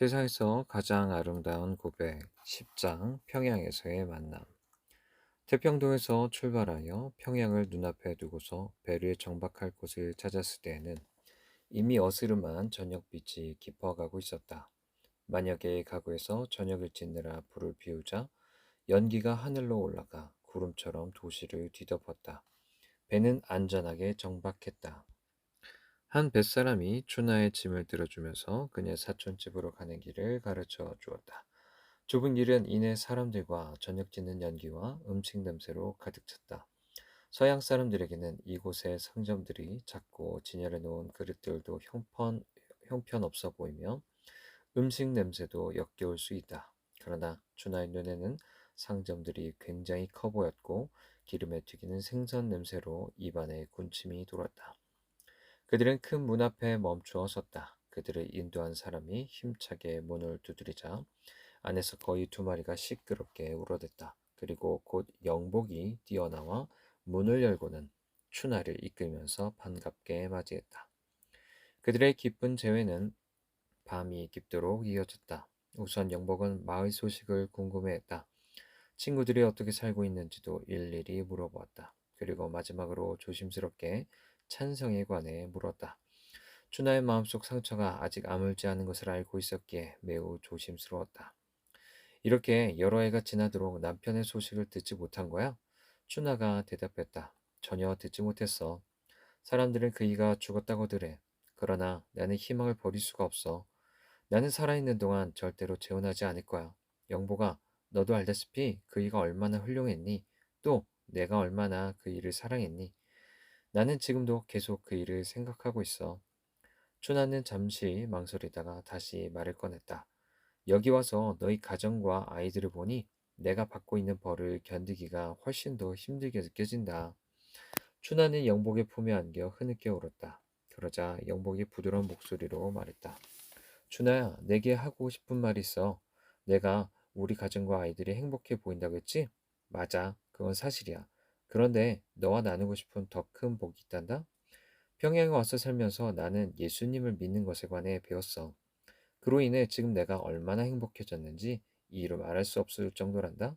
세상에서 가장 아름다운 고백 10장 평양에서의 만남. 태평도에서 출발하여 평양을 눈앞에 두고서 배를 정박할 곳을 찾았을 때에는 이미 어스름한 저녁빛이 깊어가고 있었다. 만약의 가구에서 저녁을 짓느라 불을 피우자 연기가 하늘로 올라가 구름처럼 도시를 뒤덮었다. 배는 안전하게 정박했다. 한 뱃사람이 춘하의 짐을 들어주면서 그녀 사촌집으로 가는 길을 가르쳐 주었다. 좁은 길은 이내 사람들과 저녁 짓는 연기와 음식 냄새로 가득 찼다. 서양 사람들에게는 이곳의 상점들이 작고 진열해 놓은 그릇들도 형편없어 보이며 음식 냄새도 역겨울 수 있다. 그러나 춘하의 눈에는 상점들이 굉장히 커 보였고 기름에 튀기는 생선 냄새로 입안에 군침이 돌았다. 그들은 큰 문 앞에 멈추어 섰다. 그들을 인도한 사람이 힘차게 문을 두드리자 안에서 거의 두 마리가 시끄럽게 울어댔다. 그리고 곧 영복이 뛰어나와 문을 열고는 춘하를 이끌면서 반갑게 맞이했다. 그들의 기쁜 재회는 밤이 깊도록 이어졌다. 우선 영복은 마을 소식을 궁금해했다. 친구들이 어떻게 살고 있는지도 일일이 물어보았다. 그리고 마지막으로 조심스럽게 찬성에 관해 물었다. 춘하의 마음속 상처가 아직 아물지 않은 것을 알고 있었기에 매우 조심스러웠다. 이렇게 여러 해가 지나도록 남편의 소식을 듣지 못한 거야? 춘하가 대답했다. 전혀 듣지 못했어. 사람들은 그이가 죽었다고들 해. 그러나 나는 희망을 버릴 수가 없어. 나는 살아있는 동안 절대로 재혼하지 않을 거야. 영보가 너도 알다시피 그이가 얼마나 훌륭했니? 또 내가 얼마나 그 일을 사랑했니? 나는 지금도 계속 그 일을 생각하고 있어. 춘하는 잠시 망설이다가 다시 말을 꺼냈다. 여기 와서 너희 가정과 아이들을 보니 내가 받고 있는 벌을 견디기가 훨씬 더 힘들게 느껴진다. 춘하는 영복의 품에 안겨 흐느껴 울었다. 그러자 영복이 부드러운 목소리로 말했다. 춘하야, 내게 하고 싶은 말이 있어. 내가 우리 가정과 아이들이 행복해 보인다고 했지? 맞아, 그건 사실이야. 그런데 너와 나누고 싶은 더 큰 복이 있단다? 평양에 와서 살면서 나는 예수님을 믿는 것에 관해 배웠어. 그로 인해 지금 내가 얼마나 행복해졌는지 이유로 말할 수 없을 정도란다.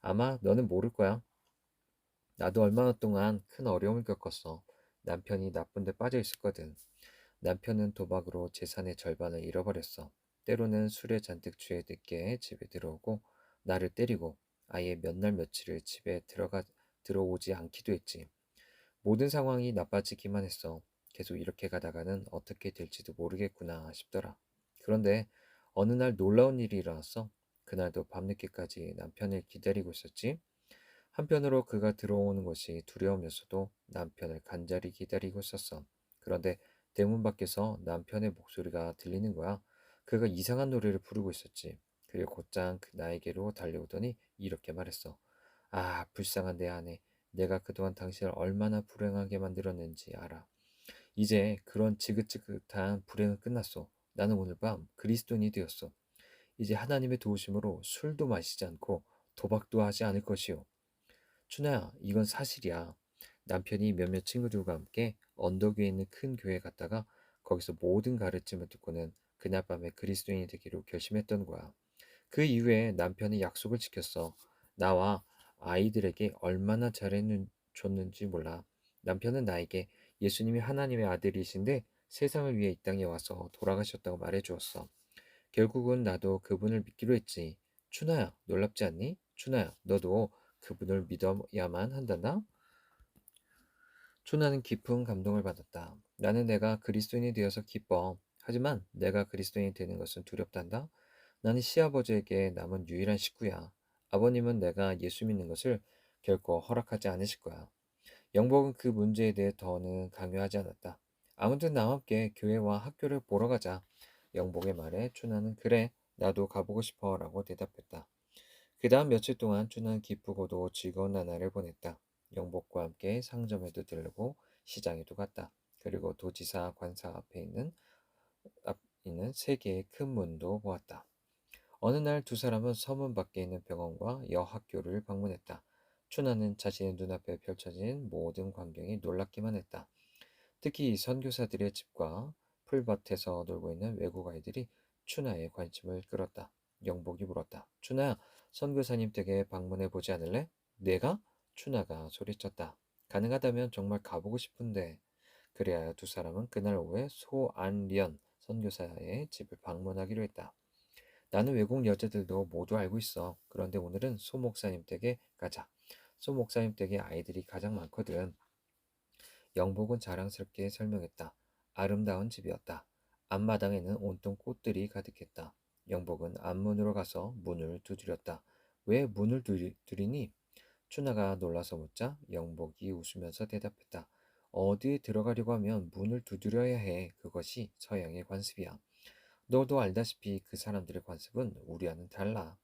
아마 너는 모를 거야. 나도 얼마나 동안 큰 어려움을 겪었어. 남편이 나쁜 데 빠져 있었거든. 남편은 도박으로 재산의 절반을 잃어버렸어. 때로는 술에 잔뜩 취해 늦게 집에 들어오고 나를 때리고 아예 몇 날 며칠을 집에 들어오지 않기도 했지. 모든 상황이 나빠지기만 했어. 계속 이렇게 가다가는 어떻게 될지도 모르겠구나 싶더라. 그런데 어느 날 놀라운 일이 일어났어. 그날도 밤늦게까지 남편을 기다리고 있었지. 한편으로 그가 들어오는 것이 두려우면서도 남편을 간절히 기다리고 있었어. 그런데 대문 밖에서 남편의 목소리가 들리는 거야. 그가 이상한 노래를 부르고 있었지. 그리고 곧장 나에게로 달려오더니 이렇게 말했어. 아, 불쌍한 내 아내. 내가 그동안 당신을 얼마나 불행하게 만들었는지 알아. 이제 그런 지긋지긋한 불행은 끝났어. 나는 오늘 밤 그리스도인이 되었어. 이제 하나님의 도우심으로 술도 마시지 않고 도박도 하지 않을 것이요. 춘아야, 이건 사실이야. 남편이 몇몇 친구들과 함께 언덕 위에 있는 큰 교회에 갔다가 거기서 모든 가르침을 듣고는 그날 밤에 그리스도인이 되기로 결심했던 거야. 그 이후에 남편이 약속을 지켰어. 나와 아이들에게 얼마나 줬는지 몰라. 남편은 나에게 예수님이 하나님의 아들이신데 세상을 위해 이 땅에 와서 돌아가셨다고 말해 주었어. 결국은 나도 그분을 믿기로 했지. 춘아야, 놀랍지 않니? 춘아야, 너도 그분을 믿어야만 한단다. 춘하는 깊은 감동을 받았다. 나는 내가 그리스도인이 되어서 기뻐. 하지만 내가 그리스도인이 되는 것은 두렵단다. 나는 시아버지에게 남은 유일한 식구야. 아버님은 내가 예수 믿는 것을 결코 허락하지 않으실 거야. 영복은 그 문제에 대해 더는 강요하지 않았다. 아무튼 나와 함께 교회와 학교를 보러 가자. 영복의 말에 춘하는 그래, 나도 가보고 싶어 라고 대답했다. 그 다음 며칠 동안 춘하는 기쁘고도 즐거운 나날을 보냈다. 영복과 함께 상점에도 들르고 시장에도 갔다. 그리고 도지사 관사 앞 있는 세 개의 큰 문도 보았다. 어느 날 두 사람은 서문 밖에 있는 병원과 여학교를 방문했다. 춘하는 자신의 눈앞에 펼쳐진 모든 광경이 놀랍기만 했다. 특히 선교사들의 집과 풀밭에서 놀고 있는 외국 아이들이 춘하의 관심을 끌었다. 영복이 물었다. 춘하야, 선교사님 댁에 방문해 보지 않을래? 내가? 춘하가 소리쳤다. 가능하다면 정말 가보고 싶은데. 그래야 두 사람은 그날 오후에 소안리언 선교사의 집을 방문하기로 했다. 나는 외국 여자들도 모두 알고 있어. 그런데 오늘은 소 목사님 댁에 가자. 소 목사님 댁에 아이들이 가장 많거든. 영복은 자랑스럽게 설명했다. 아름다운 집이었다. 앞마당에는 온통 꽃들이 가득했다. 영복은 앞문으로 가서 문을 두드렸다. 왜 문을 두드리니? 춘하가 놀라서 묻자 영복이 웃으면서 대답했다. 어디에 들어가려고 하면 문을 두드려야 해. 그것이 서양의 관습이야. 너도 알다시피 그 사람들의 관습은 우리와는 달라.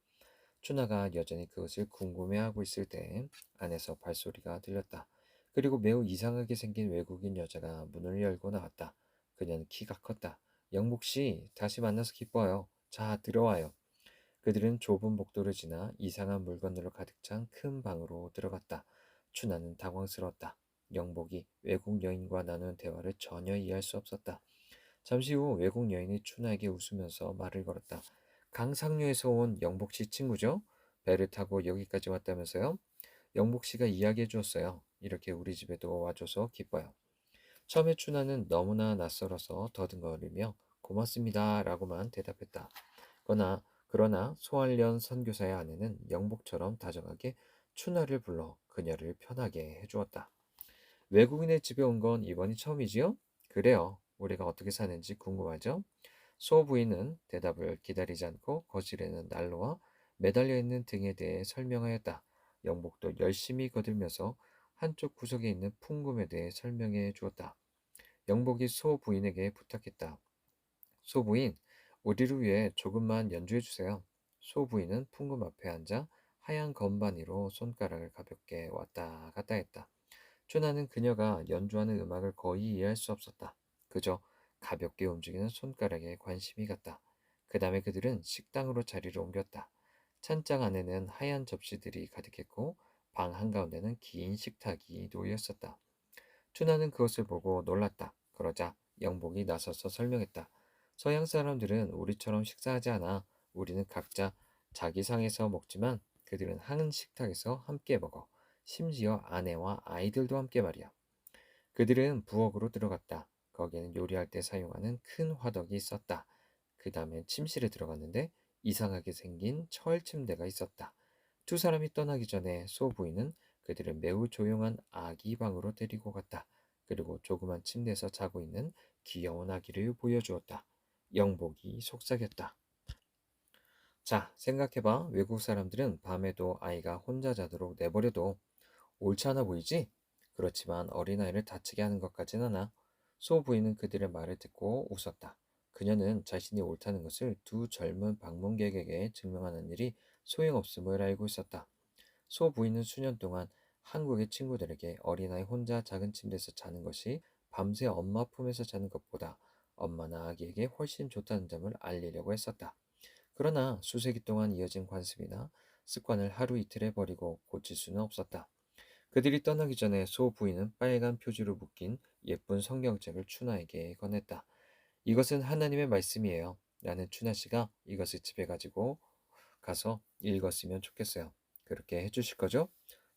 춘하가 여전히 그것을 궁금해하고 있을 때 안에서 발소리가 들렸다. 그리고 매우 이상하게 생긴 외국인 여자가 문을 열고 나왔다. 그녀는 키가 컸다. 영복 씨, 다시 만나서 기뻐요. 자, 들어와요. 그들은 좁은 복도를 지나 이상한 물건들로 가득 찬 큰 방으로 들어갔다. 춘하는 당황스러웠다. 영복이 외국 여인과 나눈 대화를 전혀 이해할 수 없었다. 잠시 후 외국 여인이 춘하에게 웃으면서 말을 걸었다. 강상류에서 온 영복 씨 친구죠? 배를 타고 여기까지 왔다면서요? 영복 씨가 이야기해 주었어요. 이렇게 우리 집에도 와줘서 기뻐요. 처음에 춘하는 너무나 낯설어서 더듬거리며 고맙습니다 라고만 대답했다. 그러나 소알련 선교사의 아내는 영복처럼 다정하게 춘하를 불러 그녀를 편하게 해주었다. 외국인의 집에 온 건 이번이 처음이지요? 그래요. 우리가 어떻게 사는지 궁금하죠? 소 부인은 대답을 기다리지 않고 거실에는 난로와 매달려 있는 등에 대해 설명하였다. 영복도 열심히 거들면서 한쪽 구석에 있는 풍금에 대해 설명해 주었다. 영복이 소 부인에게 부탁했다. 소 부인, 우리를 위해 조금만 연주해 주세요. 소 부인은 풍금 앞에 앉아 하얀 건반 위로 손가락을 가볍게 왔다 갔다 했다. 춘하는 그녀가 연주하는 음악을 거의 이해할 수 없었다. 그저 가볍게 움직이는 손가락에 관심이 갔다. 그 다음에 그들은 식당으로 자리를 옮겼다. 찬장 안에는 하얀 접시들이 가득했고 방 한가운데는 긴 식탁이 놓여 있었다. 춘하는 그것을 보고 놀랐다. 그러자 영복이 나서서 설명했다. 서양 사람들은 우리처럼 식사하지 않아. 우리는 각자 자기 상에서 먹지만 그들은 한 식탁에서 함께 먹어. 심지어 아내와 아이들도 함께 말이야. 그들은 부엌으로 들어갔다. 거기에는 요리할 때 사용하는 큰 화덕이 있었다. 그 다음엔 침실에 들어갔는데 이상하게 생긴 철 침대가 있었다. 두 사람이 떠나기 전에 소 부인은 그들을 매우 조용한 아기 방으로 데리고 갔다. 그리고 조그만 침대에서 자고 있는 귀여운 아기를 보여주었다. 영복이 속삭였다. 자, 생각해봐. 외국 사람들은 밤에도 아이가 혼자 자도록 내버려둬. 옳지 않아 보이지? 그렇지만 어린아이를 다치게 하는 것까진 않아. 소 부인은 그들의 말을 듣고 웃었다. 그녀는 자신이 옳다는 것을 두 젊은 방문객에게 증명하는 일이 소용없음을 알고 있었다. 소 부인은 수년 동안 한국의 친구들에게 어린아이 혼자 작은 침대에서 자는 것이 밤새 엄마 품에서 자는 것보다 엄마나 아기에게 훨씬 좋다는 점을 알리려고 했었다. 그러나 수세기 동안 이어진 관습이나 습관을 하루 이틀에 버리고 고칠 수는 없었다. 그들이 떠나기 전에 소 부인은 빨간 표지로 묶인 예쁜 성경책을 춘하에게 건넸다. 이것은 하나님의 말씀이에요. 나는 춘하 씨가 이것을 집에 가지고 가서 읽었으면 좋겠어요. 그렇게 해주실 거죠?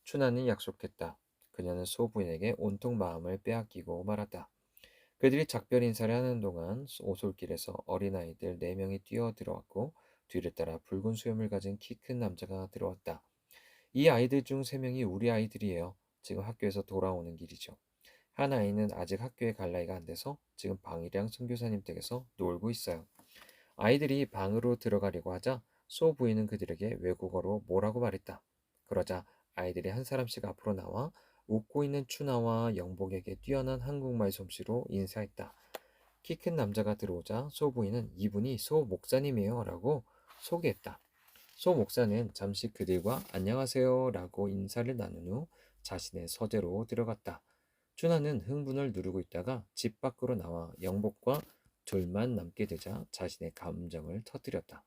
춘하는 약속했다. 그녀는 소 부인에게 온통 마음을 빼앗기고 말았다. 그들이 작별 인사를 하는 동안 오솔길에서 어린아이들 4명이 뛰어들어왔고 뒤를 따라 붉은 수염을 가진 키 큰 남자가 들어왔다. 이 아이들 중 3명이 우리 아이들이에요. 지금 학교에서 돌아오는 길이죠. 한 아이는 아직 학교에 갈 나이가 안 돼서 지금 방일양 선교사님 댁에서 놀고 있어요. 아이들이 방으로 들어가려고 하자 소 부인은 그들에게 외국어로 뭐라고 말했다. 그러자 아이들이 한 사람씩 앞으로 나와 웃고 있는 추나와 영복에게 뛰어난 한국말 솜씨로 인사했다. 키 큰 남자가 들어오자 소 부인은 이분이 소 목사님이에요 라고 소개했다. 소 목사는 잠시 그들과 안녕하세요 라고 인사를 나눈 후 자신의 서재로 들어갔다. 춘하는 흥분을 누르고 있다가 집 밖으로 나와 영복과 둘만 남게 되자 자신의 감정을 터뜨렸다.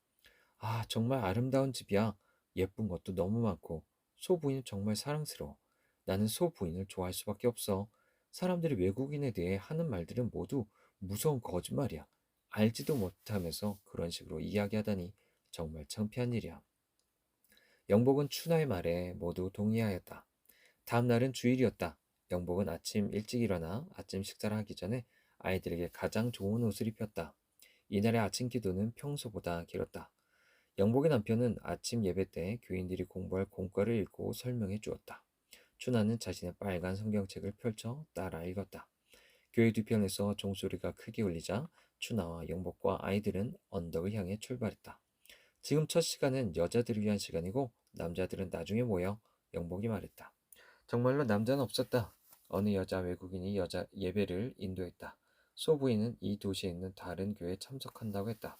아, 정말 아름다운 집이야. 예쁜 것도 너무 많고 소 부인은 정말 사랑스러워. 나는 소 부인을 좋아할 수밖에 없어. 사람들이 외국인에 대해 하는 말들은 모두 무서운 거짓말이야. 알지도 못하면서 그런 식으로 이야기하다니 정말 창피한 일이야. 영복은 춘하의 말에 모두 동의하였다. 다음 날은 주일이었다. 영복은 아침 일찍 일어나 아침 식사를 하기 전에 아이들에게 가장 좋은 옷을 입혔다. 이날의 아침 기도는 평소보다 길었다. 영복의 남편은 아침 예배 때 교인들이 공부할 공과를 읽고 설명해 주었다. 춘하는 자신의 빨간 성경책을 펼쳐 따라 읽었다. 교회 뒤편에서 종소리가 크게 울리자 춘하와 영복과 아이들은 언덕을 향해 출발했다. 지금 첫 시간은 여자들을 위한 시간이고 남자들은 나중에 모여, 영복이 말했다. 정말로 남자는 없었다. 어느 여자 외국인이 여자 예배를 인도했다. 소부인은 이 도시에 있는 다른 교회에 참석한다고 했다.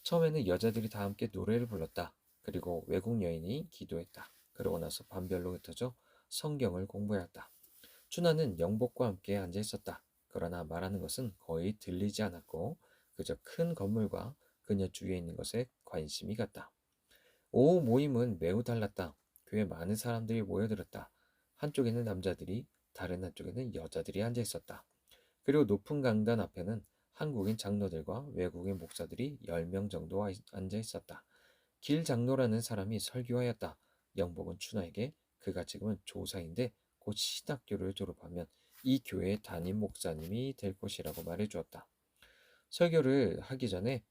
처음에는 여자들이 다 함께 노래를 불렀다. 그리고 외국 여인이 기도했다. 그러고 나서 반별로 흩어져 성경을 공부하였다. 춘하는 영복과 함께 앉아 있었다. 그러나 말하는 것은 거의 들리지 않았고 그저 큰 건물과 그녀 주위에 있는 것에 관심이 갔다. 오후 모임은 매우 달랐다. 교회 많은 사람들이 모여들었다. 한쪽에는 남자들이, 다른 한쪽에는 여자들이 앉아 있었다. 그리고 높은 강단 앞에는 한국인 장로들과 외국인 목사들이 10명 정도 앉아 있었다. 길 장로라는 사람이 설교하였다. 영복은 춘하에게 그가 지금은 조사인데 곧 신학교를 졸업하면 이 교회의 담임 목사님이 될 것이라고 말해주었다. 설교를 하기 전에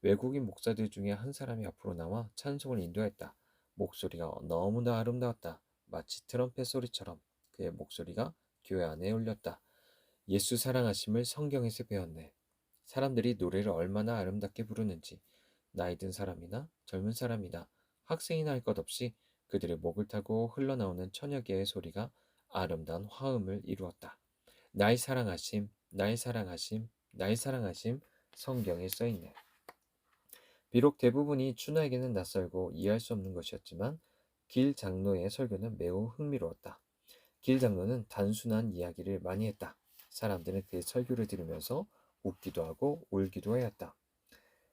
외국인 목사들 중에 한 사람이 앞으로 나와 찬송을 인도했다. 목소리가 너무나 아름다웠다. 마치 트럼펫 소리처럼 그의 목소리가 교회 안에 울렸다. 예수 사랑하심을 성경에서 배웠네. 사람들이 노래를 얼마나 아름답게 부르는지 나이 든 사람이나 젊은 사람이나 학생이나 할 것 없이 그들의 목을 타고 흘러나오는 천여 개의 소리가 아름다운 화음을 이루었다. 나의 사랑하심, 나의 사랑하심, 나의 사랑하심 성경에 써있네. 비록 대부분이 춘하에게는 낯설고 이해할 수 없는 것이었지만 길 장로의 설교는 매우 흥미로웠다. 길 장로는 단순한 이야기를 많이 했다. 사람들은 그의 설교를 들으면서 웃기도 하고 울기도 하였다.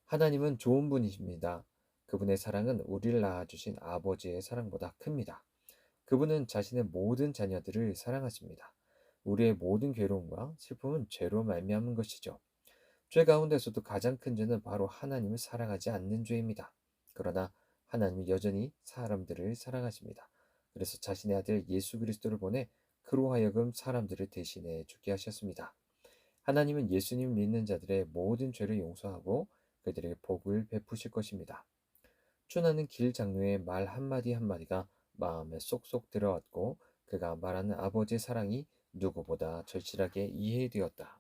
하나님은 좋은 분이십니다. 그분의 사랑은 우리를 낳아주신 아버지의 사랑보다 큽니다. 그분은 자신의 모든 자녀들을 사랑하십니다. 우리의 모든 괴로움과 슬픔은 죄로 말미암은 것이죠. 죄 가운데서도 가장 큰 죄는 바로 하나님을 사랑하지 않는 죄입니다. 그러나 하나님은 여전히 사람들을 사랑하십니다. 그래서 자신의 아들 예수 그리스도를 보내 그로 하여금 사람들을 대신해 죽게 하셨습니다. 하나님은 예수님을 믿는 자들의 모든 죄를 용서하고 그들에게 복을 베푸실 것입니다. 춘하는 길 장로의 말 한마디 한마디가 마음에 쏙쏙 들어왔고 그가 말하는 아버지의 사랑이 누구보다 절실하게 이해되었다.